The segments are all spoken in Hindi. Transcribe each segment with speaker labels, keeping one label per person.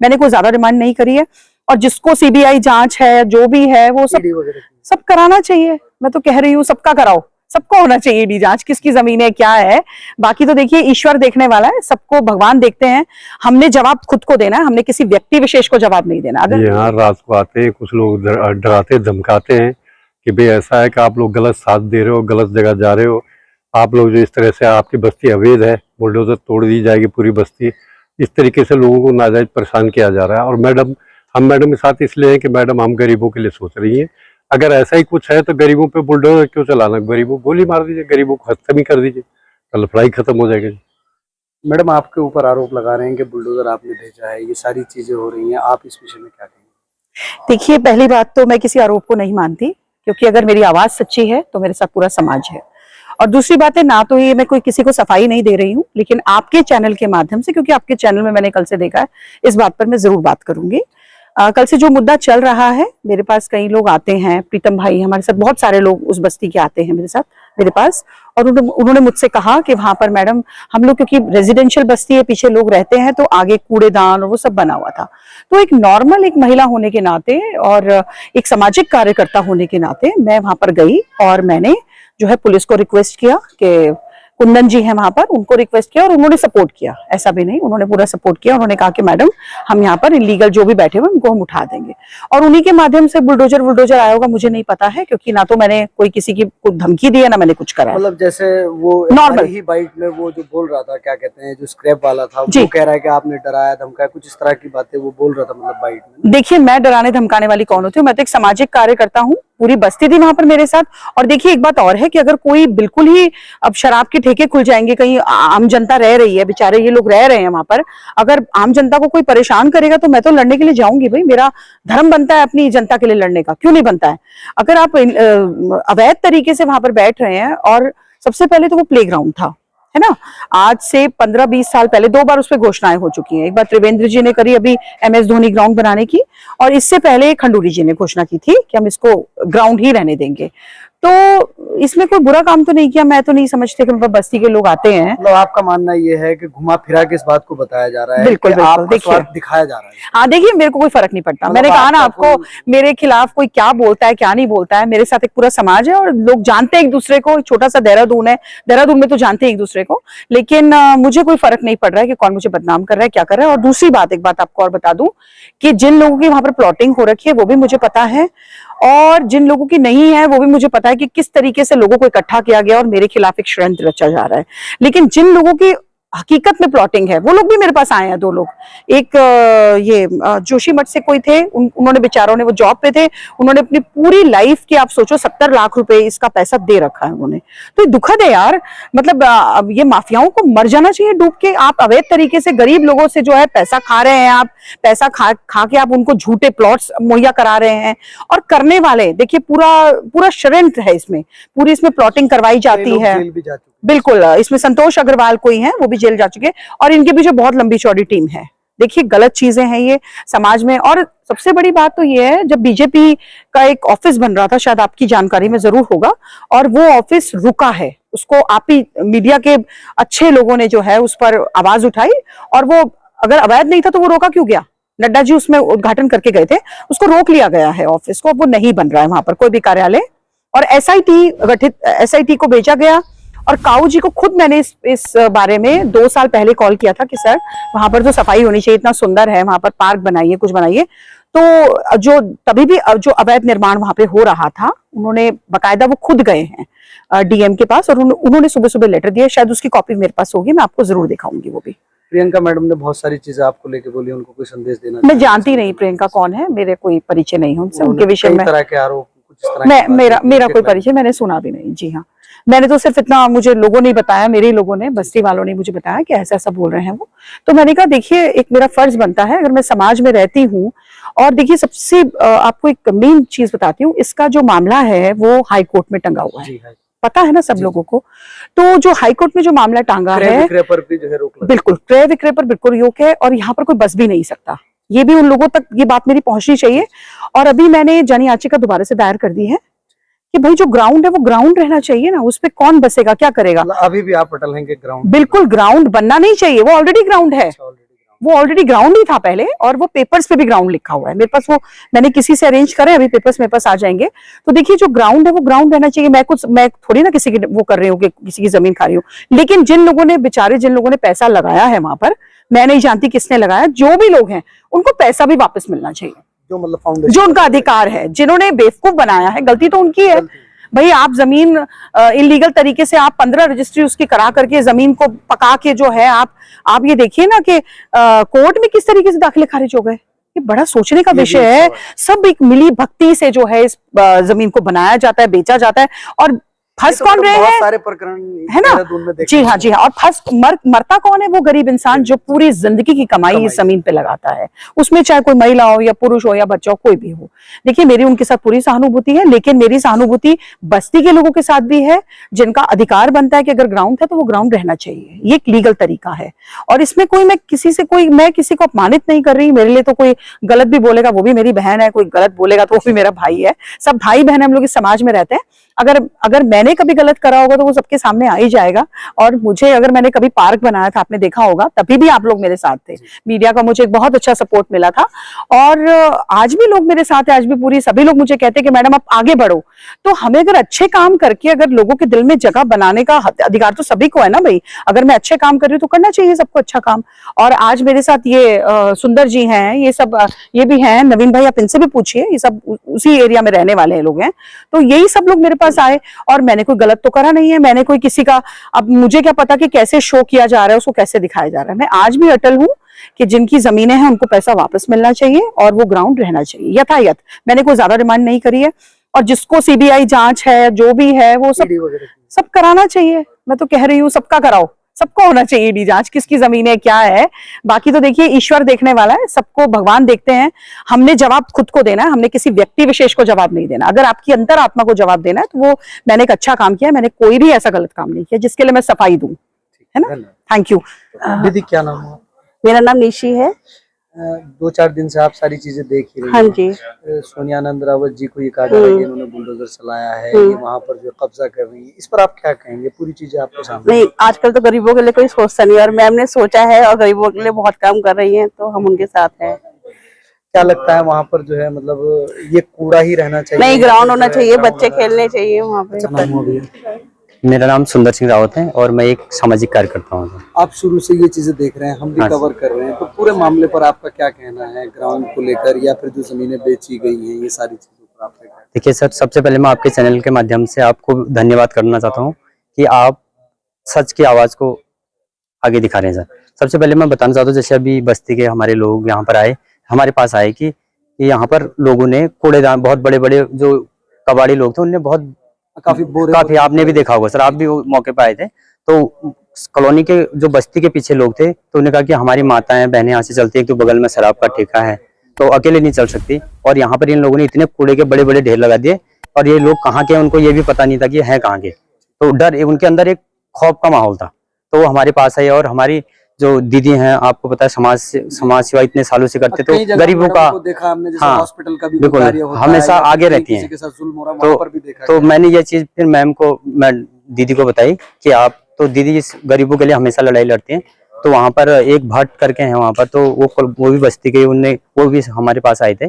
Speaker 1: मैंने कोई ज्यादा डिमांड नहीं करी है। और जिसको सीबीआई जांच है, जो भी है, वो सब कराना चाहिए। मैं तो कह रही हूँ सबका कराओ, सबको होना चाहिए ईडी जांच, किसकी जमीन है, क्या है। बाकी तो देखिए ईश्वर देखने वाला है, सबको भगवान देखते हैं। हमने जवाब खुद को देना है, हमने किसी व्यक्ति विशेष को जवाब नहीं देना। अगर
Speaker 2: यहाँ रात को आते हैं कुछ लोग, डराते धमकाते हैं कि भाई ऐसा है कि आप लोग गलत साथ दे रहे हो, गलत जगह जा रहे हो, आप लोग जो इस तरह से, आपकी बस्ती अवैध है, बुलडोजर तोड़ दी जाएगी पूरी बस्ती। इस तरीके से लोगों को नाजायज परेशान किया जा रहा है। और मैडम, हम मैडम के साथ इसलिए हैं कि मैडम हम गरीबों के लिए सोच रही हैं। अगर ऐसा ही कुछ है तो गरीबों पे बुलडोजर क्यों चलाना, गरीबों को गोली मार दीजिए, गरीबों को खत्म ही कर दीजिए, कल लड़ाई खत्म हो जाएगी।
Speaker 3: मैडम आपके ऊपर आरोप लगा रहे हैं कि बुलडोजर आपने भेजा है, ये सारी चीजें हो रही हैं, आप इस विषय में क्या कहेंगे?
Speaker 1: देखिए, पहली बात तो मैं किसी आरोप को नहीं मानती, क्योंकि अगर मेरी आवाज सच्ची है तो मेरे साथ पूरा समाज है। और दूसरी बात है, ना तो ये मैं कोई किसी को सफाई नहीं दे रही हूँ, लेकिन आपके चैनल के माध्यम से, क्योंकि आपके चैनल में मैंने कल से देखा है, इस बात पर मैं जरूर बात करूंगी। कल से जो मुद्दा चल रहा है, मेरे पास कई लोग आते हैं, प्रीतम भाई हमारे साथ, बहुत सारे लोग उस बस्ती के आते हैं मेरे पास, और उन्होंने मुझसे कहा कि वहां पर मैडम हम लोग, क्योंकि रेजिडेंशियल बस्ती है, पीछे लोग रहते हैं, तो आगे कूड़ेदान और वो सब बना हुआ था। तो एक नॉर्मल एक महिला होने के नाते और एक सामाजिक कार्यकर्ता होने के नाते मैं वहां पर गई और मैंने जो है पुलिस को रिक्वेस्ट किया कि कुंदन जी हैं वहां पर, उनको रिक्वेस्ट किया और उन्होंने सपोर्ट किया। ऐसा भी नहीं, उन्होंने पूरा सपोर्ट किया। उन्होंने कहा कि मैडम हम यहाँ पर इलीगल जो भी बैठे हुए उनको हम उठा देंगे, और उन्हीं के माध्यम से बुलडोजर आया होगा, मुझे नहीं पता है, क्योंकि ना तो मैंने कोई किसी की कुछ धमकी दी है, ना मैंने कुछ करा।
Speaker 3: मतलब जैसे वो
Speaker 1: नॉर्मल
Speaker 3: ही बाइट में वो जो बोल रहा था, क्या कहते हैं, जो स्क्रैप वाला था, वो कह रहा है कि आपने डराया धमकाया, कुछ इस तरह की बातें वो बोल रहा था, मतलब बाइट में।
Speaker 1: देखिए, मैं डराने धमकाने वाली कौन होती हूँ? मैं तो एक सामाजिक कार्यकर्ता हूँ, पूरी बस्ती थी वहां पर मेरे साथ। और देखिए एक बात और है कि अगर कोई बिल्कुल ही, अब शराब के ठेके खुल जाएंगे, कहीं आम जनता रह रही है, बेचारे ये लोग रह रहे हैं वहां पर, अगर आम जनता को कोई परेशान करेगा तो मैं तो लड़ने के लिए जाऊंगी। भाई, मेरा धर्म बनता है अपनी जनता के लिए लड़ने का, क्यों नहीं बनता है? अगर आप अवैध तरीके से वहां पर बैठ रहे हैं, और सबसे पहले तो वो प्लेग्राउंड था, है ना, आज से 15-20 साल पहले 2 बार उस पर घोषणाएं हो चुकी हैं। एक बार त्रिवेंद्र जी ने करी अभी MS धोनी ग्राउंड बनाने की, और इससे पहले खंडूरी जी ने घोषणा की थी कि हम इसको ग्राउंड ही रहने देंगे। तो इसमें कोई बुरा काम तो नहीं किया, मैं तो नहीं समझती कि मतलब बस्ती के लोग आते हैं।
Speaker 3: मतलब आपका मानना ये है कि घुमा फिरा के इस बात को बताया जा रहा है,
Speaker 1: बिल्कुल बिल्कुल, देखिए
Speaker 3: दिखाया जा रहा है।
Speaker 1: हाँ, देखिए मेरे को कोई फर्क नहीं पड़ता। मैंने कहा ना आपको, मेरे खिलाफ कोई क्या बोलता है क्या नहीं बोलता है, मेरे साथ एक पूरा समाज है और लोग जानते हैं एक दूसरे को। छोटा सा देहरादून है, देहरादून में तो जानते हैं एक दूसरे को, लेकिन मुझे कोई फर्क नहीं पड़ रहा है कि कौन मुझे बदनाम कर रहा है, क्या कर रहा है। और दूसरी बात, एक बात आपको और बता दूं कि जिन लोगों की वहां पर प्लॉटिंग हो रखी है वो भी मुझे पता है, और जिन लोगों की नहीं है वो भी मुझे पता है कि किस तरीके से लोगों को इकट्ठा किया गया और मेरे खिलाफ एक षड्यंत्र रचा जा रहा है। लेकिन जिन लोगों की हकीकत में प्लॉटिंग है, वो लोग भी मेरे पास आए हैं। 2 लोग, एक ये जोशीमठ से कोई थे, उन्होंने बेचारों ने, वो जॉब पे थे, उन्होंने अपनी पूरी लाइफ की, आप सोचो 70 लाख रुपए इसका पैसा दे रखा है उन्होंने। तो ये दुखद है यार, मतलब अब ये माफियाओं को मर जाना चाहिए डूब के। आप अवैध तरीके से गरीब लोगों से जो है पैसा खा रहे हैं, आप पैसा खा के आप उनको झूठे प्लॉट्स मुहैया करा रहे हैं। और करने वाले, देखिए पूरा षड्यंत्र है इसमें, पूरी इसमें प्लॉटिंग करवाई जाती है। बिल्कुल, इसमें संतोष अग्रवाल कोई है, वो भी जेल जा चुके, और इनके पीछे बहुत लंबी चौड़ी टीम है। देखिए गलत चीजें हैं ये समाज में। और सबसे बड़ी बात तो ये है, जब बीजेपी का एक ऑफिस बन रहा था, शायद आपकी जानकारी में जरूर होगा, और वो ऑफिस रुका है, उसको आप ही मीडिया के अच्छे लोगों ने जो है उस पर आवाज उठाई, और वो अगर अवैध नहीं था तो वो रोका क्यों गया? नड्डा जी उसमें उद्घाटन करके गए थे, उसको रोक लिया गया है ऑफिस को, अब वो नहीं बन रहा है वहां पर कोई भी कार्यालय। और SIT को भेजा गया, और काऊ जी को खुद मैंने इस बारे में 2 साल पहले कॉल किया था कि सर वहां पर तो सफाई होनी चाहिए, इतना सुंदर है वहां पर, पार्क बनाइए, कुछ बनाइए। तो जो तभी भी जो अवैध निर्माण वहां पे हो रहा था, उन्होंने बकायदा वो खुद गए हैं DM के पास, और उन्होंने सुबह लेटर दिया। शायद उसकी कॉपी मेरे पास होगी, मैं आपको जरूर दिखाऊंगी वो भी।
Speaker 3: प्रियंका मैडम ने बहुत सारी चीजें आपको लेके बोली, उनको कोई संदेश देना?
Speaker 1: मैं जानती नहीं प्रियंका कौन है, मेरे कोई परिचय नहीं है उनसे, उनके विषय में
Speaker 3: तरह के आरोप, कुछ इस तरह
Speaker 1: मेरा कोई परिचय मैंने सुना भी नहीं। जी हाँ, मैंने तो सिर्फ इतना, मुझे लोगों ने बताया, मेरे लोगों ने, बस्ती वालों ने मुझे बताया कि ऐसा ऐसा बोल रहे हैं वो। तो मैंने कहा देखिए, एक मेरा फर्ज बनता है, अगर मैं समाज में रहती हूँ। और देखिए सबसे आपको एक मेन चीज बताती हूँ, इसका जो मामला है वो हाई कोर्ट में टंगा हुआ है, पता है ना सब लोगों को। तो जो हाई कोर्ट में जो मामला टांगा है, क्रय विक्रय पर भी जो है रोक, बिल्कुल क्रय विक्रय पर बिल्कुल रोक है, और यहाँ पर कोई बस भी नहीं सकता। ये भी उन लोगों तक ये बात मेरी पहुंचनी चाहिए। और अभी मैंने जन याचिका दोबारा से दायर कर दी है कि भाई जो ग्राउंड है वो ग्राउंड रहना चाहिए ना, उस पे कौन बसेगा, क्या करेगा?
Speaker 3: अभी भी आप अटल हैं कि ग्राउंड?
Speaker 1: बिल्कुल, ग्राउंड बनना नहीं चाहिए, वो ऑलरेडी ग्राउंड है। वो ऑलरेडी ग्राउंड ही था पहले, और वो पेपर्स पे भी ग्राउंड लिखा हुआ है मेरे पास, वो मैंने किसी से अरेंज करे, अभी पेपर्स मेरे पास आ जाएंगे। तो देखिए जो ग्राउंड है वो ग्राउंड रहना चाहिए। मैं थोड़ी ना किसी की वो कर रही हूँ कि किसी की जमीन खा रही हूँ, लेकिन जिन लोगों ने बेचारे, जिन लोगों ने पैसा लगाया है वहां पर, मैं नहीं जानती किसने लगाया, जो भी लोग हैं उनको पैसा भी वापस मिलना चाहिए,
Speaker 3: जो मतलब फाउंडेशन,
Speaker 1: जो उनका अधिकार है। जिन्होंने बेवकूफ बनाया है, गलती तो उनकी है भाई। आप जमीन इलीगल तरीके से आप 15 रजिस्ट्री उसकी करा करके जमीन को पका के जो है, आप ये देखिए ना कि कोर्ट में किस तरीके से दाखिले खारिज हो गए। ये बड़ा सोचने का विषय है। सब एक मिली भक्ति से जो है इस जमीन को बनाया जाता है, बेचा जाता है, और फंस कौन रहे हैं,
Speaker 3: सारे प्रकरण
Speaker 1: है ना। जी हाँ, जी हाँ। और फंस मरता कौन है? वो गरीब इंसान जो पूरी जिंदगी की कमाई इस जमीन पे लगाता है, उसमें चाहे कोई महिला हो या पुरुष हो या बच्चा हो, कोई भी हो। देखिए मेरी उनके साथ पूरी सहानुभूति है, लेकिन मेरी सहानुभूति बस्ती के लोगों के साथ भी है, जिनका अधिकार बनता है कि अगर ग्राउंड है तो वो ग्राउंड रहना चाहिए। ये एक लीगल तरीका है, और इसमें मैं किसी को अपमानित नहीं कर रही। मेरे लिए तो कोई गलत भी बोलेगा वो भी मेरी बहन है, कोई गलत बोलेगा तो वो भी मेरा भाई है। सब भाई बहन हम लोग इस समाज में रहते हैं। अगर मैंने कभी गलत करा होगा तो वो सबके सामने आ ही जाएगा। और अगर मैंने कभी पार्क बनाया था, आपने देखा होगा, तभी भी आप लोग मेरे साथ थे। मीडिया का मुझे एक बहुत अच्छा सपोर्ट मिला था, और आज भी लोग मेरे साथ है। आज भी सभी लोग मुझे कहते हैं कि मैडम आप आगे बढ़ो। तो हमें अगर अच्छे काम करके अगर लोगों के दिल में जगह बनाने का अधिकार तो सभी को है ना भाई। अगर मैं अच्छे काम कर रही हूँ तो करना चाहिए सबको अच्छा काम। और आज मेरे साथ ये सुंदर जी हैं, ये भी हैं, नवीन भाई आप इनसे भी पूछिए, ये सब उसी एरिया में रहने वाले लोग हैं। तो यही सब लोग मेरे पास आए, और मैंने कोई गलत तो करा नहीं है। मैंने कोई किसी का, अब मुझे क्या पता कि कैसे शो किया जा रहा है, उसको कैसे दिखाया जा रहा है। मैं आज भी अटल हूं कि जिनकी जमीनें हैं उनको पैसा वापस मिलना चाहिए, और वो ग्राउंड रहना चाहिए यथायथ। मैंने कोई ज्यादा डिमांड नहीं करी है, और जिसको सीबीआई जांच है, जो भी है, वो सब कराना चाहिए। मैं तो कह रही हूँ सबका कराओ, सबको होना चाहिए ईडी जांच, किसकी जमीन है क्या है। बाकी तो देखिए ईश्वर देखने वाला है, सबको भगवान देखते हैं। हमने जवाब खुद को देना है, हमने किसी व्यक्ति विशेष को जवाब नहीं देना। अगर आपकी अंतर आत्मा को जवाब देना है तो वो मैंने एक अच्छा काम किया, मैंने कोई भी ऐसा गलत काम नहीं किया जिसके लिए मैं सफाई दूं, है ना। Thank you.
Speaker 3: दीदी क्या नाम है?
Speaker 4: मेरा नाम निशी है।
Speaker 3: 2-4 दिन से आप सारी चीजें देख ही रही
Speaker 4: हाँ
Speaker 3: हैं।
Speaker 4: जी।
Speaker 3: सोनिया आनंद रावत जी को ये कहा जा रहा है कि इन्होंने बुलडोजर चलाया है, ये वहां पर जो कब्जा कर रही है, इस पर आप क्या कहेंगे? पूरी चीजें आपके सामने।
Speaker 4: नहीं, आजकल तो गरीबों के लिए कोई सोचता नहीं, और मैम ने सोचा है और गरीबों के लिए बहुत काम कर रही हैं, तो हम उनके साथ हैं।
Speaker 3: क्या लगता है वहाँ पर जो है, मतलब ये कूड़ा ही रहना चाहिए?
Speaker 4: नहीं, ग्राउंड होना चाहिए, बच्चे खेलने चाहिए वहाँ पे।
Speaker 5: मेरा नाम सुंदर सिंह रावत है और मैं एक सामाजिक कार्यकर्ता हूँ।
Speaker 3: आप शुरू से ये चीजें देख रहे हैं, हम भी कवर कर रहे हैं, तो पूरे मामले पर आपका क्या कहना है, ग्राउंड को लेकर या फिर जो जमीनें बेची गई हैं, ये सारी चीजों पर आपका क्या?
Speaker 5: देखिए सर, सबसे पहले मैं आपके चैनल के माध्यम से आपको धन्यवाद करना चाहता हूँ कि आप सच की आवाज को आगे दिखा रहे हैं। सर सबसे पहले मैं बताना चाहता हूँ, जैसे अभी बस्ती के हमारे लोग यहाँ पर आए, हमारे पास आए कि यहाँ पर लोगों ने कूड़ेदान, बहुत बड़े बड़े जो कबाड़ी लोग थे, उनने बहुत काफी आपने भी देखा होगा सर, आप भी मौके पे आए थे। तो कॉलोनी के जो बस्ती के पीछे लोग थे, तो उन्होंने कहा कि हमारी माताएं बहनें यहाँ से चलती है, तो बगल में शराब का ठेका है, तो अकेले नहीं चल सकती। और यहाँ पर इन लोगों ने इतने कूड़े के बड़े बड़े ढेर लगा दिए, और ये लोग कहाँ के, उनको ये भी पता नहीं था कि है कहाँ के। तो डर, उनके अंदर एक खौफ का माहौल था। तो वो हमारे पास आई, और हमारी जो दीदी हैं, आपको पता है समाज सेवा इतने सालों से करते, तो गरीबों का
Speaker 3: देखा हमने, जैसे
Speaker 5: हाँ,
Speaker 3: हॉस्पिटल का भी
Speaker 5: बिल्कुल हमेशा आगे रहती हैं। तो मैंने ये चीज फिर मैम को, मैं दीदी को बताई कि आप तो दीदी इस गरीबों के लिए हमेशा लड़ाई लड़ती हैं। तो वहाँ पर एक भट्ट करके हैं वहाँ पर, तो वो भी बस्ती के, उनने वो भी हमारे पास आए थे।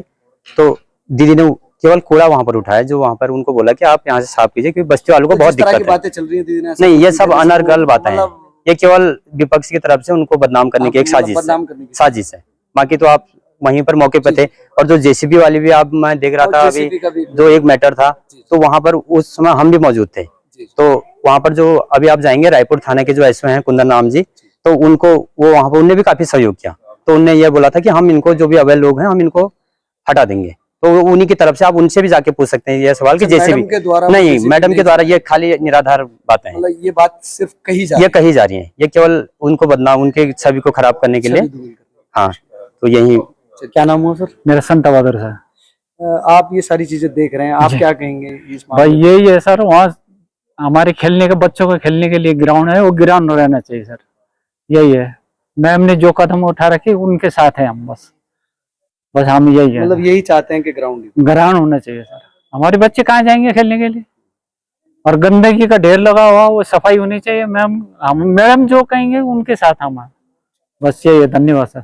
Speaker 5: तो दीदी ने केवल कूड़ा वहाँ पर उठाया, जो वहाँ पर उनको बोला कि आप यहाँ से साफ कीजिए, क्योंकि बस्ती वालों को बहुत दिक्कत है।
Speaker 3: बातें चल रही है दीदी ने,
Speaker 5: नहीं, ये सब अनर्गल बातें हैं, ये केवल विपक्ष की तरफ से उनको बदनाम करने की एक साजिश है। बाकी तो आप वहीं पर मौके पे थे, और जो जेसीबी वाली भी आप, मैं देख रहा था अभी जो एक मैटर था, तो वहां पर उस समय हम भी मौजूद थे। तो वहां पर जो अभी आप जाएंगे, रायपुर थाने के जो एसओ हैं कुंदन राम जी, तो उनको वो वहां पर उनने भी काफी सहयोग किया। तो उनने ये बोला था कि हम इनको, जो भी अवैध लोग हैं, हम इनको हटा देंगे। तो उन्हीं की तरफ से आप उनसे भी जाके पूछ सकते हैं ये सवाल कि जेसीबी नहीं, मैडम के द्वारा ये खाली निराधार बातें हैं।
Speaker 3: ये बात सिर्फ कही जा
Speaker 5: रही है, ये केवल उनको बदनाम, उनके छवि को खराब करने के लिए। हाँ, तो यही।
Speaker 3: क्या नाम हुआ सर?
Speaker 6: मेरा संत बहादुर सर।
Speaker 3: आप ये सारी चीजें देख रहे हैं, आप क्या कहेंगे इस
Speaker 6: भाई? यही है सर, वहाँ हमारे खेलने के, बच्चों को खेलने के लिए ग्राउंड है, वो ग्राउंड रहना चाहिए सर। यही है, मैम ने जो कदम उठा रखे उनके साथ है हम, बस हम यही है,
Speaker 3: मतलब यही चाहते हैं कि
Speaker 6: ग्राउंड होना चाहिए सर। हमारे बच्चे कहाँ जाएंगे खेलने के लिए? और गंदगी का ढेर लगा हुआ, वो सफाई होनी चाहिए। मैम जो कहेंगे उनके साथ हम, बस यही है। धन्यवाद सर।